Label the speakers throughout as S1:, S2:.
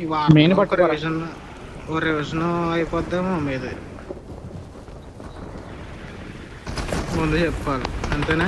S1: ఈ వారం
S2: మెయిన్
S1: ఒక
S2: పట్టుకోరా.
S1: రివిజన్ అయిపోద్దేమో మీది. ముందు చెప్పాలి అంతేనా?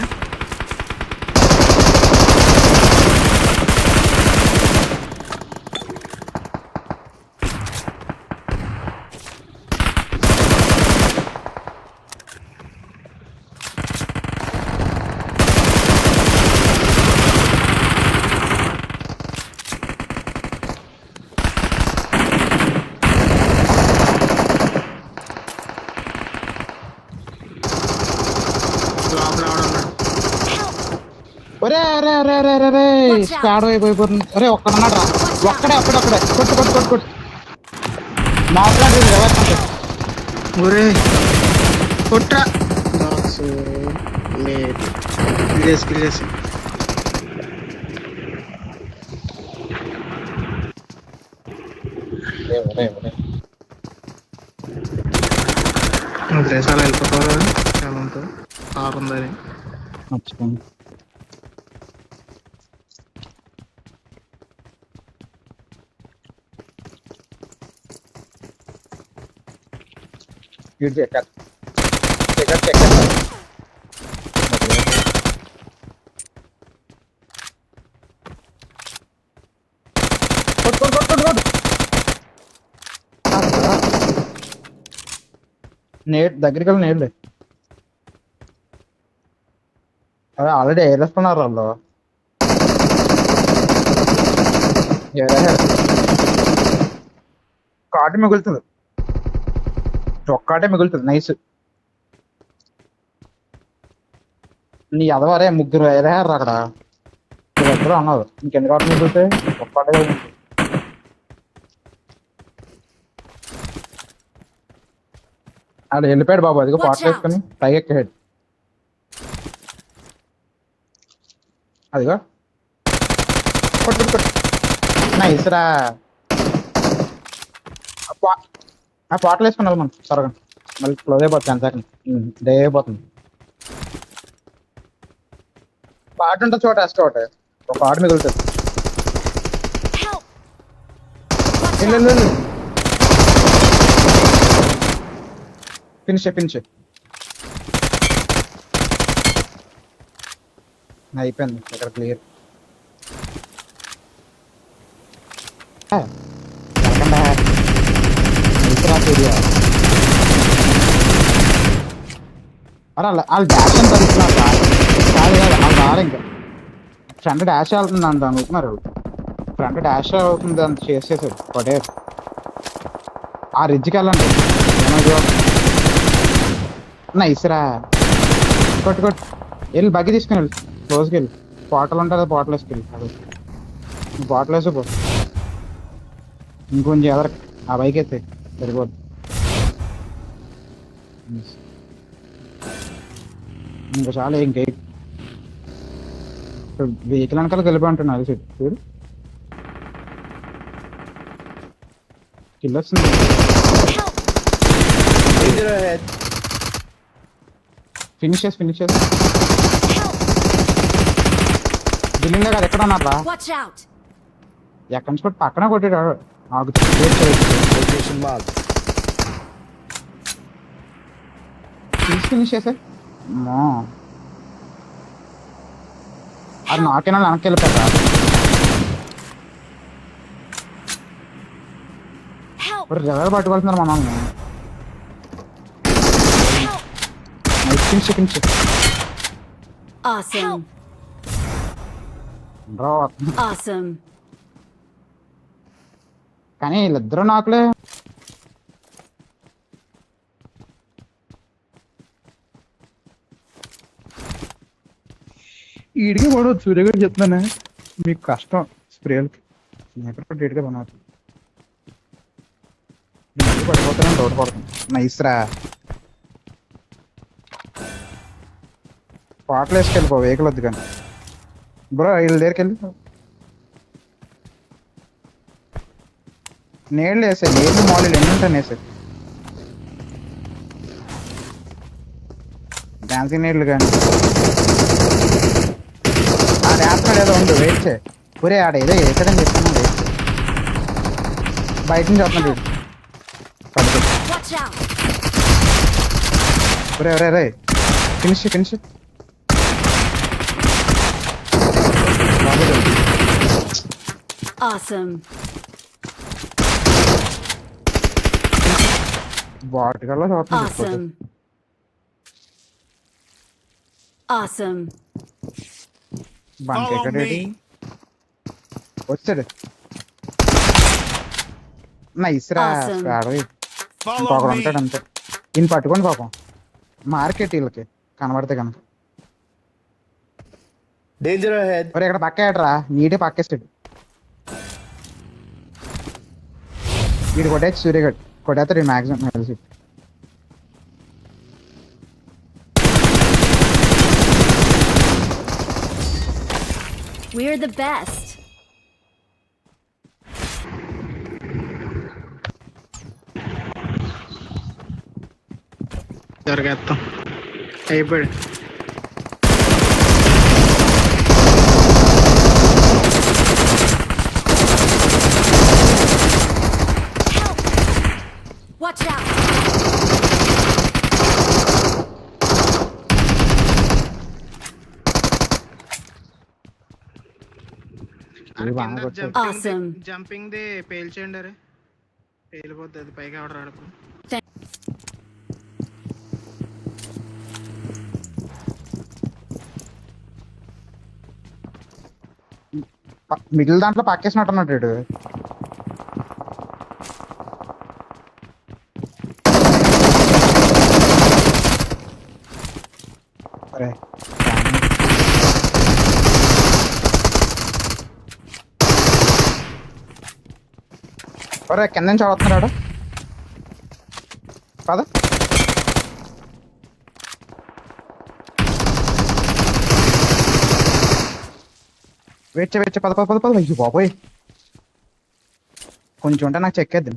S1: లోపల ఎవడన్నాడు?
S2: ఒరే అరే అరే అరే అరే అరే
S3: Watch out.
S2: స్క్వాడ్ అయిపోతుంది. అరే ఒక్కడున్నాడు రా.
S3: Watch out.
S2: ఒక్కడే అక్కడొక్కడే కొట్టు కొట్టు కొట్టు కొట్టు మాట్లాడేది ఎవరు
S1: ఒరే కొట్రా బాక్స్ లేట్ కిల్లేసి దేశాలు వెళ్ళిపోతారు చాలా కారు ఉందని.
S2: మర్చిపోయింది. దగ్గరికి వెళ్ళి నేర్లే. అదే ఆల్రెడీ వేరేస్తున్నారు వాళ్ళు. ఒక్కటే మిగులుతుంది, ఒక్కటే మిగులుతుంది. నైస్. నీ అదవరే ముగ్గురు వేరేహారు అక్కడ. ఇద్దరు అన్నారు, ఇంకెన్ని కాటలు మిగులుతాయి? ఒక్కటే ఆడ వెళ్ళిపోయాడు బాబు. అదిగో
S3: Watch
S2: పాటలు వేసుకొని పైకి ఎక్కాడు. అదిగో కొట్టు కొట్టు. నైస్ రా. ఆ పాటలు వేసుకుని మనం త్వరగా మళ్ళీ క్లోజ్ అయిపోతుంది. 10 సెకండ్ డే అయిపోతుంది. పాట ఉంటే చోట వేసుకో. ఒక పాట మిగులుతుంది.
S3: Help.
S2: వెళ్ళు ఫినిష్ అయిపోయింది. ఇక్కడ క్లియర్. అరే వాళ్ళు డాష్ అని తగ్గుతున్నారు. కాదు వాళ్ళు రారు. ఇంకా ఫ్రంట్ డాష్ వెళ్తుంది అంట అనుకుంటున్నారు. ఫ్రంట్ డాష్ అవుతుంది అంత చేసేసారు. కొట్టేరు. ఆ రిడ్జ్కి వెళ్ళండి. నైస్ రా. కొట్టు వెళ్ళి బగ్గి తీసుకుని వెళ్ళి క్లోజ్కి వెళ్ళి బాటిల్ ఉంటుంది. బాటిల్ వేసుకెళ్ళి అది బాటిల్ వేసుకో. ఇంకొంచెం ఎదర ఆ బైక్ అయితే సరిపోద్ది. ఇంకా చాలా ఇంకే వెహికల్ వెనకాల కలిపి అంటున్నారు. అది చూడు కిల్ వస్తుంది. ఫినిష్ చేసి బిల్డింగ్ దగ్గర ఎక్కడ ఉన్నారా?
S3: Watch out.
S2: ఎక్కడి నుంచి కొట్టి పక్కన కొట్టాడు. ఫినిష్ చేసే అది నాకేనా వెనక్కి వెళ్ళిపోతా.
S3: Help.
S2: ఎవరు పట్టుకెళ్తున్నారు మనల్ని? Finish
S3: Awesome.
S2: రా.
S3: Awesome.
S2: కానీ వీళ్ళిద్దరూ నాకులే. ఈడికి పడవచ్చు. సూర్య గారు చెప్తానే మీకు కష్టం స్ప్రేలకి. ఎక్కడ డేట్గా పనవచ్చు. పడిపోతానని డౌట్ పడుతుంది. నైస్ రా. పాటలు వేసుకెళ్ళిపో. వెహికల్ వద్దు కానీ బ్రో. వీళ్ళ దగ్గరికి వెళ్ళి నీళ్ళు వేసాయి. నీళ్ళు మామూలు ఎన్ని ఉంటాను వేసాయి. డాన్సింగ్ నీళ్ళు కానీ ఆడ వేస్తున్నాడు ఏదో ఉంది. వెయిట్ చేయి. ఒరే ఆడ ఏదో వేసాడని చెప్తాను. వెయిట్ బయట నుంచి వస్తున్నాడు వీడు. పడుకో.
S3: Watch out!
S2: రే రే రే ఫినిష్ ఫినిష్.
S3: Awesome.
S2: బాట్ కల్లా చూస్తున్నాడు.
S3: Awesome. Awesome.
S2: Bunk
S4: Follow
S2: ఎక్కడేటి?
S4: me.
S2: వచ్చాడు. నైస్ రా
S3: Awesome.
S2: స్క్వాడ్.
S4: Follow
S2: ఇంకొకడు
S4: me.
S2: ఉంటాడు అంతే. ఈయన పట్టుకోండి పాపం. మార్కెట్ వీళ్ళకి కనబడితే కనుక.
S5: Danger ahead.
S2: మరి ఇక్కడ పక్కేయడరా నీటే పక్కేస్తాడు. వీడు కొట్టేసి సూర్యగడ్ కొట్టేస్తాడు మ్యాక్సిమం కలిసి.
S3: We're the best.
S1: జరగేస్తాం అయిపోయాడు.
S3: Help! Watch out!
S2: ఇది బాగా కొట్టాడు.
S3: Awesome.
S1: జంపింగ్ ది పేల్చేయండి. అరే పేలిపోద్ది అది, పైకి ఆర్డర్ ఆడకు.
S2: మిడిల్ దాంట్లో పక్కేసినట్టున్నాడు వీడు. అరే ఒరే కింద నుంచి చదువుతున్నాడు పద. వెచ్చ పద పద పద పద. అయ్యో బాబోయ్ కొంచెం ఉంటే నాకు చెక్కేద్ది.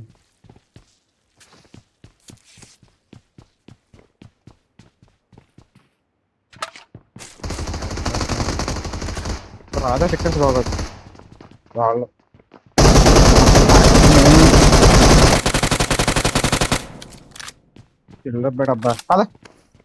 S2: రాదా చెక్కేసి బాగోదు వాళ్ళు. ఇల్లు అబ్బా పద.